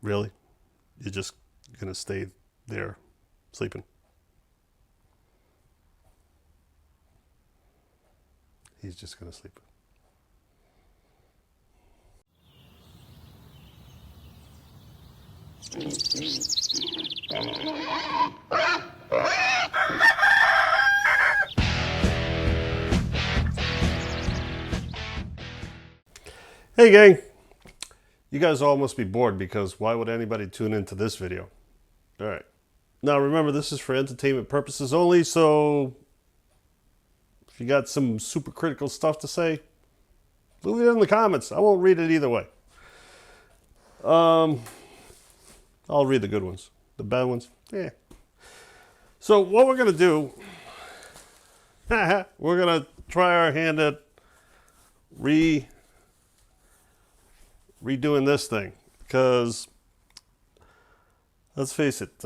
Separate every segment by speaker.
Speaker 1: Really? You're just going to stay there sleeping? He's just going to sleep. Hey gang, you guys all must be bored because why would anybody tune into this video? All right. Now remember, this is for entertainment purposes only, so if you got some super critical stuff to say, leave it in the comments. I won't read it either way. I'll read the good ones. The bad ones, yeah. So what we're going to do, we're going to try our hand at redoing this thing, because let's face it,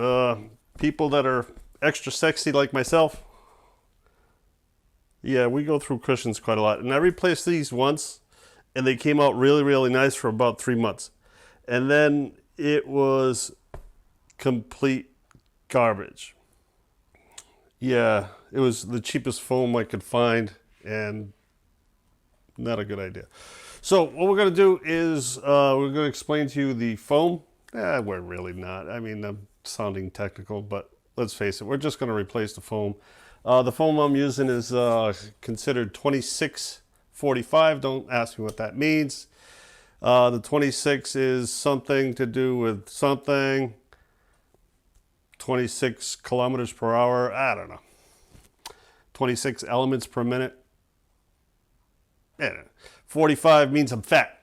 Speaker 1: people that are extra sexy like myself, yeah, we go through cushions quite a lot. And I replaced these once and they came out really, really nice for about 3 months. And then it was complete garbage. Yeah, it was the cheapest foam I could find and not a good idea. So what we're going to do is we're going to explain to you the foam. We're really not. I mean, I'm sounding technical, but let's face it, we're just going to replace the foam. The foam I'm using is considered 2645. Don't ask me what that means. The 26 is something to do with something. 26 kilometers per hour. I don't know. 26 elements per minute. 45 means I'm fat.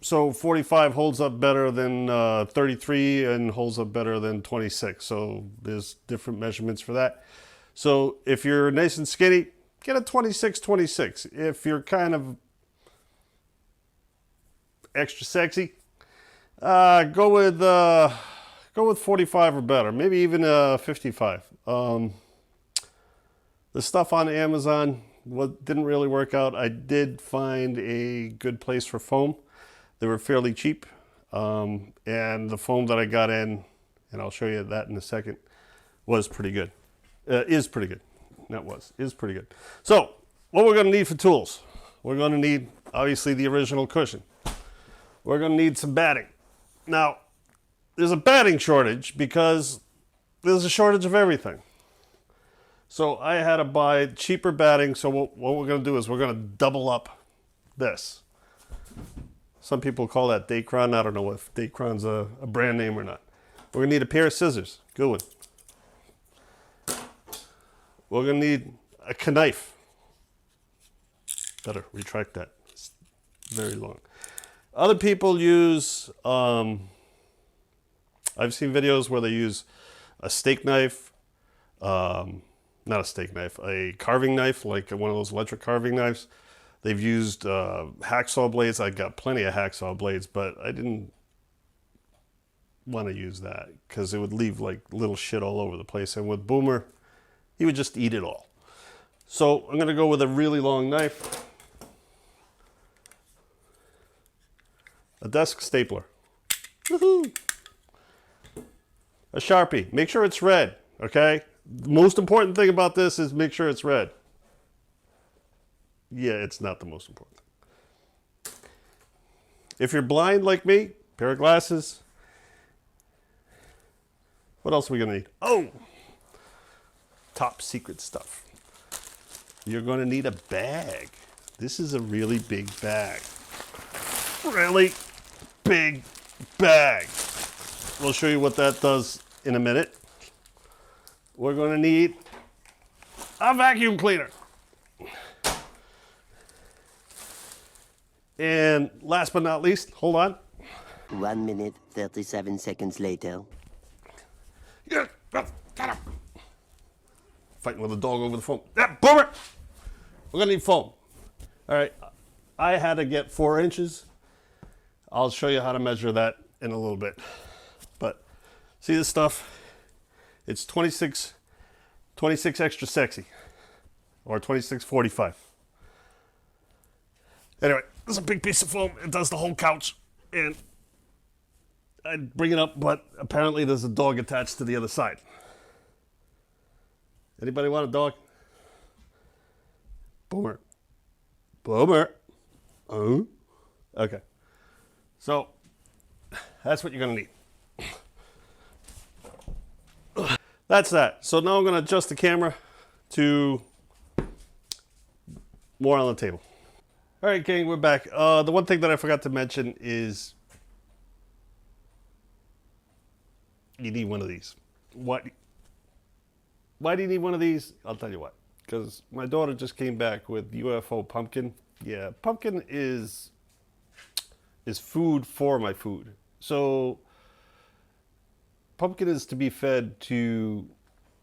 Speaker 1: So 45 holds up better than 33 and holds up better than 26. So there's different measurements for that. So if you're nice and skinny, get a 26. If you're kind of extra sexy, go with 45 or better. Maybe even 55. The stuff on Amazon didn't really work out. I did find a good place for foam. They were fairly cheap, and the foam that I got in, and I'll show you that in a second, was pretty good. Is pretty good. Is pretty good. So, what we're going to need for tools. We're going to need, obviously, the original cushion. We're going to need some batting. Now, there's a batting shortage because there's a shortage of everything. So, I had to buy cheaper batting. So, what we're going to do is we're going to double up this. Some people call that Dacron. I don't know if Dacron's a brand name or not. We're going to need a pair of scissors. Good one. We're going to need a knife. Better retract that. It's very long. Other people use, I've seen videos where they use a steak knife, not a steak knife, a carving knife, like one of those electric carving knives. They've used hacksaw blades. I got plenty of hacksaw blades, but I didn't want to use that because it would leave like little shit all over the place. And with Boomer, he would just eat it all. So I'm going to go with a really long knife. A desk stapler. Woohoo! A Sharpie. Make sure it's red, okay? The most important thing about this is make sure it's red. Yeah, it's not the most important thing. If you're blind like me, pair of glasses. What else are we going to need? Oh! Top secret stuff. You're going to need a bag. This is a really big bag. Really big bag. We'll show you what that does in a minute. We're going to need a vacuum cleaner. And last but not least, hold on.
Speaker 2: 1 minute, 37 seconds later.
Speaker 1: Yeah, get him. Fighting with a dog over the phone. Yeah, Boomer! We're going to need foam. All right. I had to get 4 inches. I'll show you how to measure that in a little bit. But see this stuff? It's 26 extra sexy. Or 2645. Anyway, this is a big piece of foam. It does the whole couch. And I'd bring it up, but apparently there's a dog attached to the other side. Anybody want a dog? Boomer. Boomer. Oh. Okay. So that's what you're going to need. That's that. So now I'm going to adjust the camera to more on the table. All right, gang, we're back. The one thing that I forgot to mention is you need one of these. What? Why do you need one of these? I'll tell you what. Because my daughter just came back with UFO pumpkin. Yeah, pumpkin is food for my food. So pumpkin is to be fed to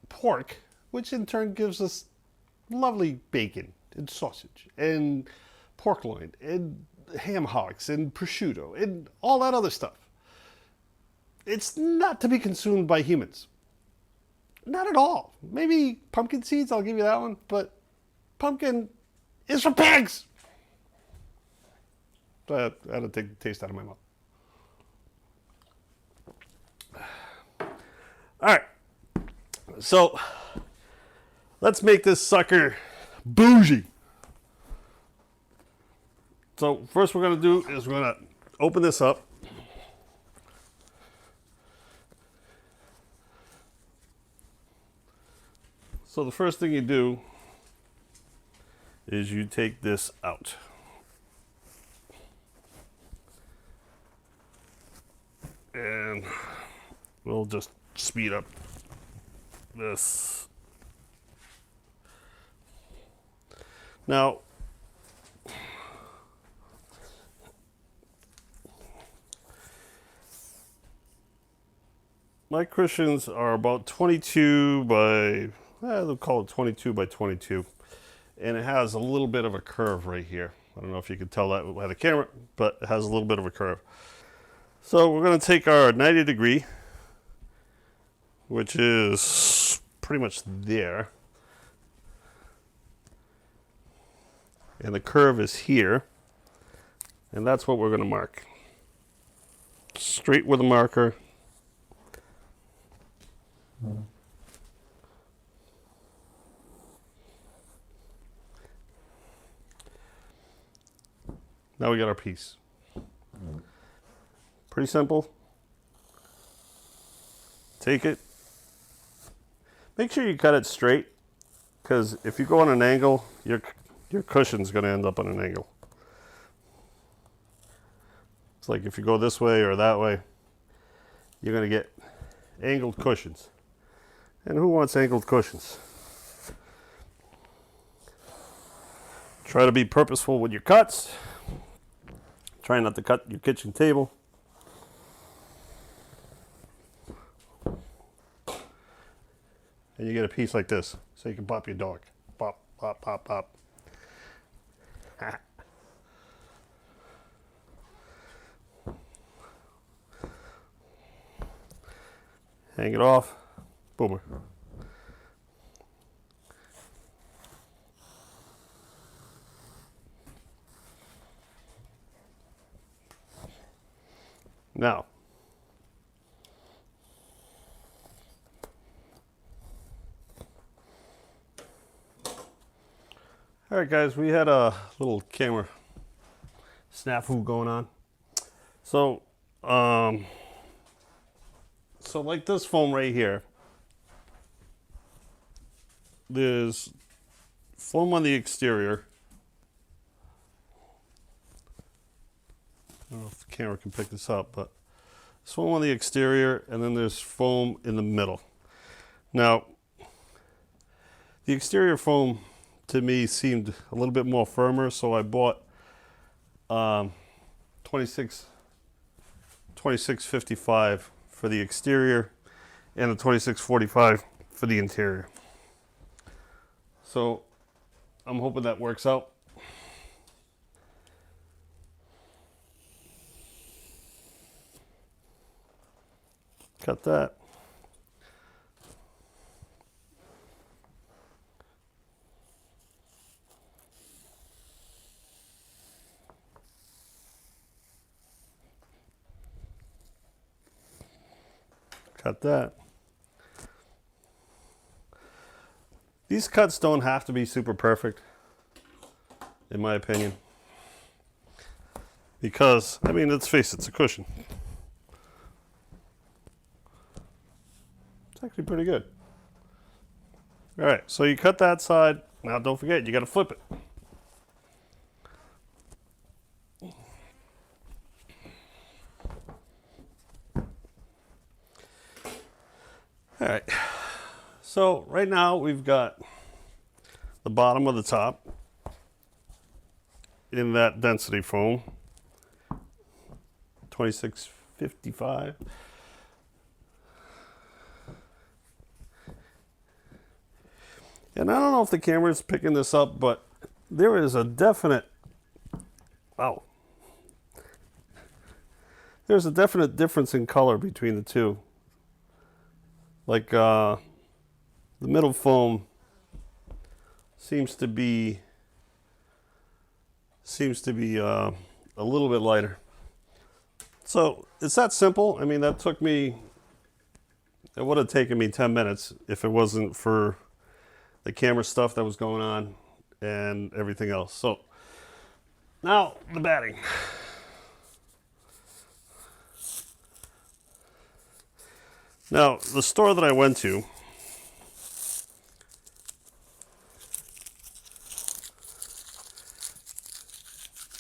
Speaker 1: pork, which in turn gives us lovely bacon and sausage and pork loin and ham hocks and prosciutto and all that other stuff. It's not to be consumed by humans. Not at all. Maybe pumpkin seeds, I'll give you that one, but pumpkin is for pigs. So I had to take the taste out of my mouth. All right. So let's make this sucker bougie. So first we're going to do is we're going to open this up. So the first thing you do is you take this out. And we'll just speed up this. Now, my cushions are about 22 by, they'll call it 22 by 22. And it has a little bit of a curve right here. I don't know if you can tell that by the camera, but it has a little bit of a curve. So we're going to take our 90 degree, which is pretty much there. And the curve is here. And that's what we're going to mark. Straight with a marker. Now we got our piece. Pretty simple. Take it. Make sure you cut it straight, because if you go on an angle, your cushion's going to end up on an angle. It's like if you go this way or that way, you're going to get angled cushions. And who wants angled cushions? Try to be purposeful with your cuts. Try not to cut your kitchen table. And you get a piece like this, so you can pop your dog. Pop, pop, pop, pop. Hang it off. Boomer. Now, all right, guys, we had a little camera snafu going on. So, like this foam right here, there's foam on the exterior. I don't know if the camera can pick this up, but there's foam on the exterior, and then there's foam in the middle. Now, the exterior foam to me seemed a little bit more firmer, so I bought 2655 for the exterior and a 2645 for the interior. So I'm hoping that works out. Cut that. Cut that. These cuts don't have to be super perfect, in my opinion. Because, I mean, let's face it, it's a cushion. It's actually pretty good. All right, so you cut that side. Now don't forget, you got to flip it. All right, so right now we've got the bottom of the top in that density foam, 2655. And I don't know if the camera's picking this up, but there is a definite, wow. There's a definite difference in color between the two. Like the middle foam seems to be a little bit lighter. So it's that simple. I mean, it would have taken me 10 minutes if it wasn't for the camera stuff that was going on and everything else. So now the batting. Now, the store that I went to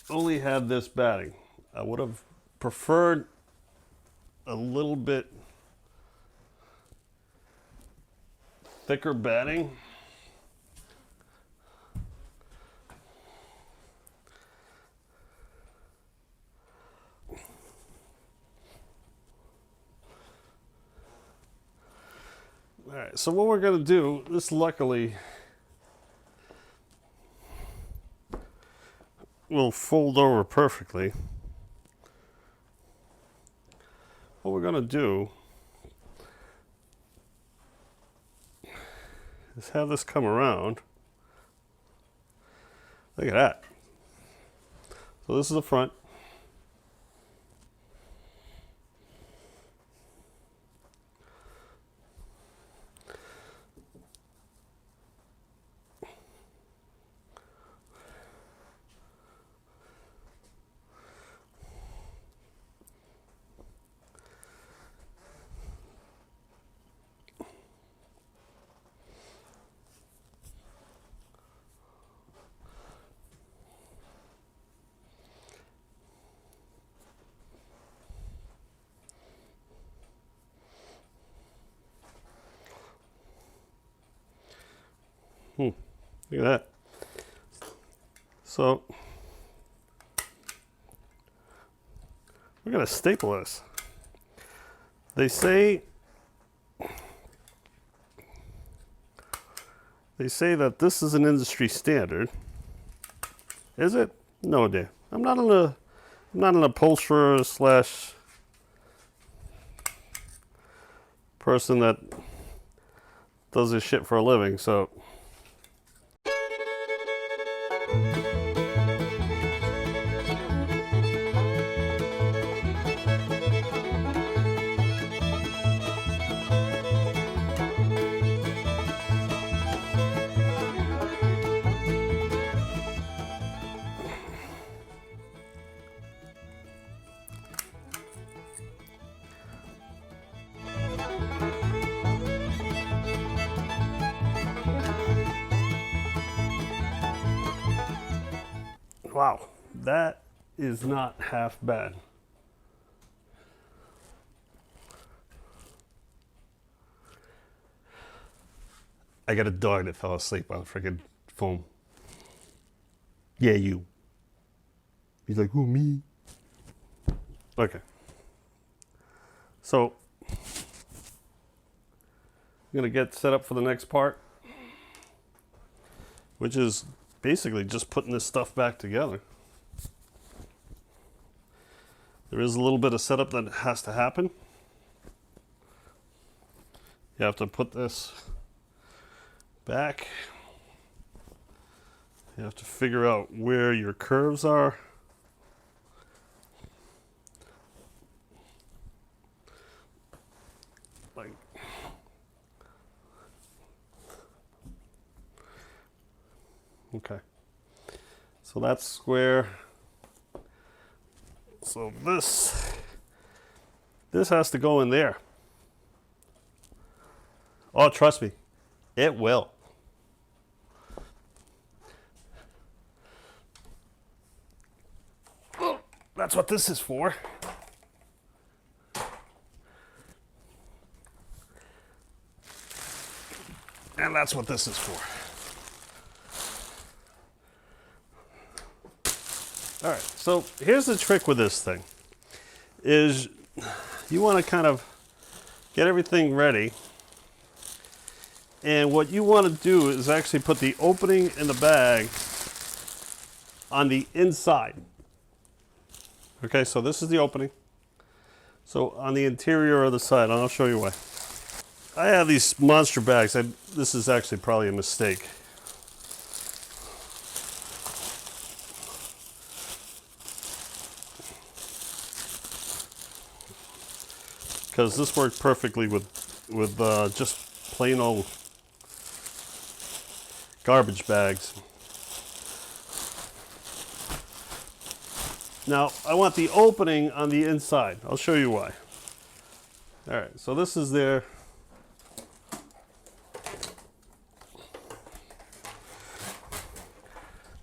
Speaker 1: only had this batting. I would have preferred a little bit thicker batting. All right, so what we're going to do, this luckily will fold over perfectly. What we're going to do is have this come around. Look at that. So this is the front. Look at that. So we're going to staple this. They say that this is an industry standard. Is it? No idea. I'm not an upholsterer slash person that does this shit for a living, so wow, that is not half bad. I got a dog that fell asleep on freaking foam. Yeah, you. He's like, who, me? Okay. So, I'm going to get set up for the next part, which is basically just putting this stuff back together. There is a little bit of setup that has to happen. You have to put this back. You have to figure out where your curves are. like. Okay. So that's square. So this has to go in there. Oh, trust me, it will. Oh, that's what this is for. And that's what this is for. All right, so here's the trick with this thing, is you want to kind of get everything ready. And what you want to do is actually put the opening in the bag on the inside. Okay, so this is the opening. So on the interior of the side, and I'll show you why. I have these monster bags. This is actually probably a mistake. Because this worked perfectly with just plain old garbage bags. Now, I want the opening on the inside. I'll show you why. All right, so this is there.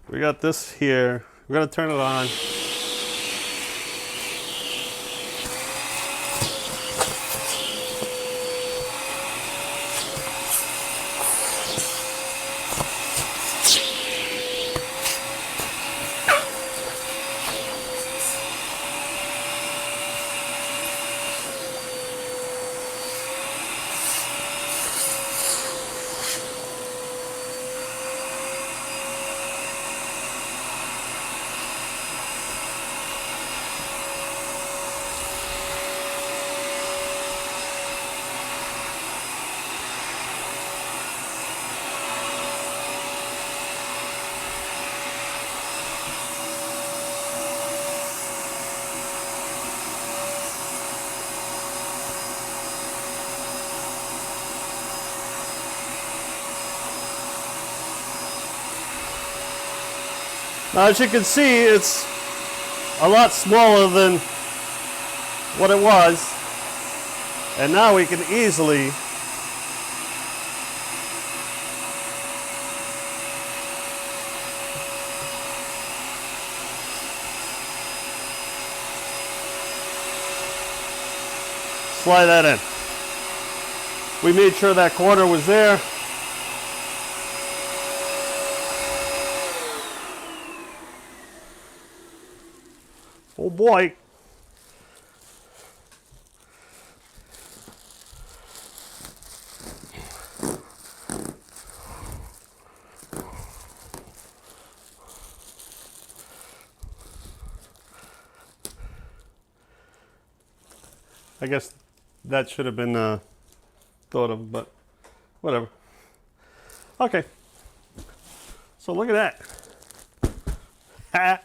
Speaker 1: We got this here. We're gonna turn it on. Now, as you can see, it's a lot smaller than what it was. And now we can easily slide that in. We made sure that corner was there. Oh boy. I guess that should have been thought of, but whatever. Okay. So look at that. Ha!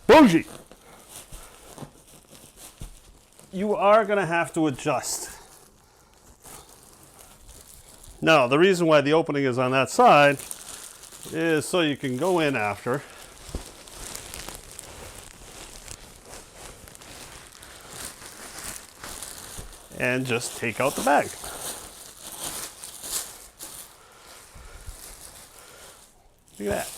Speaker 1: Bougie! You are going to have to adjust. Now, the reason why the opening is on that side is so you can go in after. And just take out the bag. Look at that.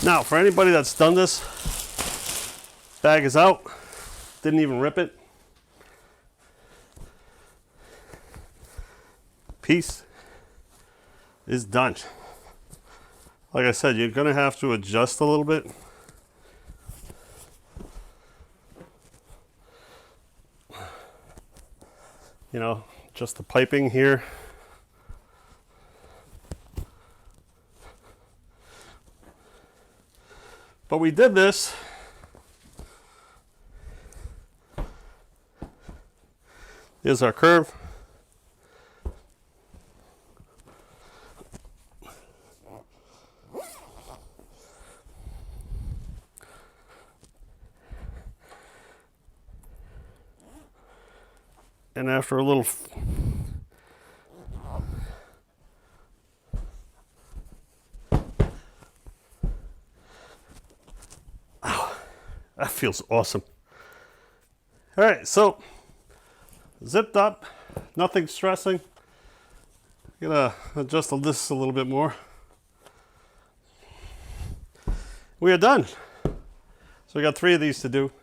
Speaker 1: Now, for anybody that's done this, bag is out, didn't even rip it. Piece is done. Like I said, you're gonna have to adjust a little bit. You know, just the piping here. But we did this Here's our curve. And after a little that feels awesome. All right, so zipped up, nothing stressing. Gonna adjust this a little bit more. We are done. So we got 3 of these to do.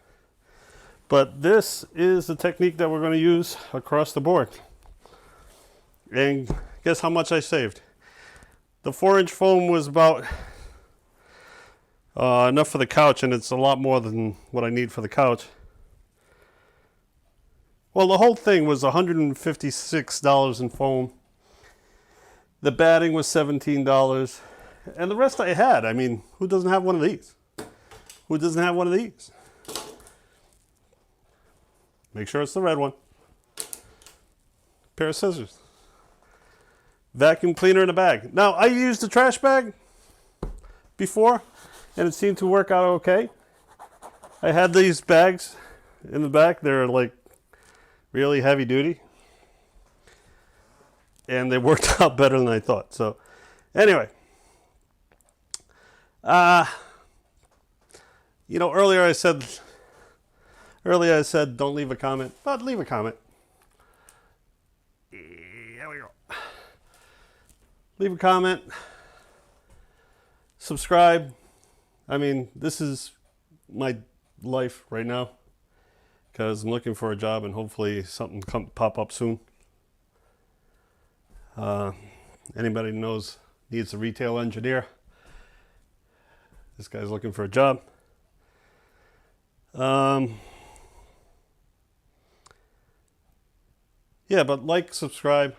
Speaker 1: But this is the technique that we're going to use across the board. And guess how much I saved? The 4-inch foam was about enough for the couch, and it's a lot more than what I need for the couch. Well, the whole thing was $156 in foam. The batting was $17. And the rest I had. I mean, who doesn't have one of these? Who doesn't have one of these? Make sure it's the red one. Pair of scissors. Vacuum cleaner in a bag. Now, I used a trash bag before, and it seemed to work out okay. I had these bags in the back. They're like really heavy duty. And they worked out better than I thought. So, anyway. You know, earlier I said don't leave a comment, but leave a comment. Here we go. Leave a comment. Subscribe. I mean, this is my life right now because I'm looking for a job and hopefully something pop up soon. Anybody knows needs a retail engineer. This guy's looking for a job. Yeah, but like, subscribe,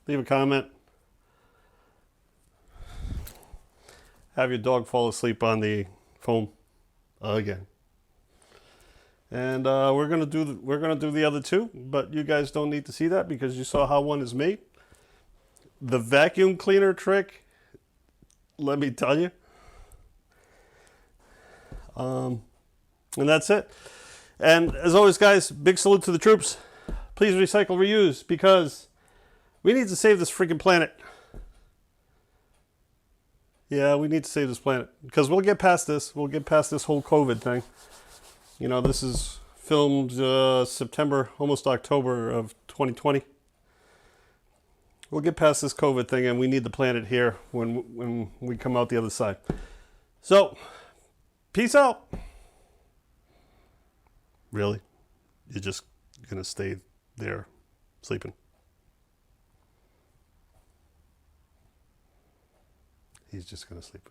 Speaker 1: leave a comment. Have your dog fall asleep on the foam again. And we're gonna do the other 2, but you guys don't need to see that because you saw how one is made. The vacuum cleaner trick, let me tell you. And that's it. And as always, guys, big salute to the troops. Please recycle, reuse, because we need to save this freaking planet. Yeah, we need to save this planet because we'll get past this. We'll get past this whole COVID thing. You know, this is filmed September, almost October of 2020. We'll get past this COVID thing, and we need the planet here when we come out the other side. So, peace out. Really? You're just going to stay there sleeping? He's just going to sleep.